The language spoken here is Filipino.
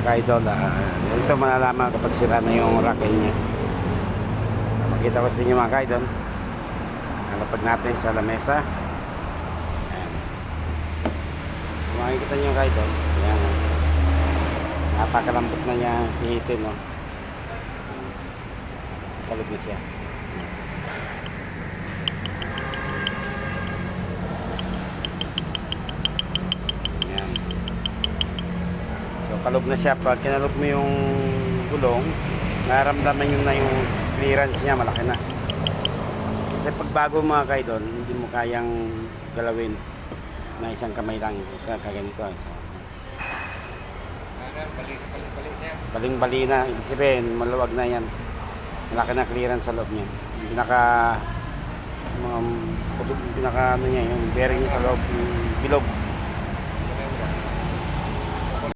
ka-idol, ito malalaman kapag sira na yung rocker niya. Makita ko sa inyo mga ka-idol, nalapag natin sa lamesa. Ayan. Kung makikita nyo ka-idol, ayan, napakalambot na niya hihitin, no? Kalog na siya. Ayan. So kalog na siya. Pag kinalog mo yung gulong, nararamdaman nyo na yung clearance niya, malaki na. Kasi pag bago mga kaidol, hindi mo kayang galawin na isang kamay lang, kaganito. So, baling-bali na, ibig sabihin maluwag na yan, malaki na clearance sa loob niya. Yung pinaka ano niya, yung bearing sa loob, yung bilog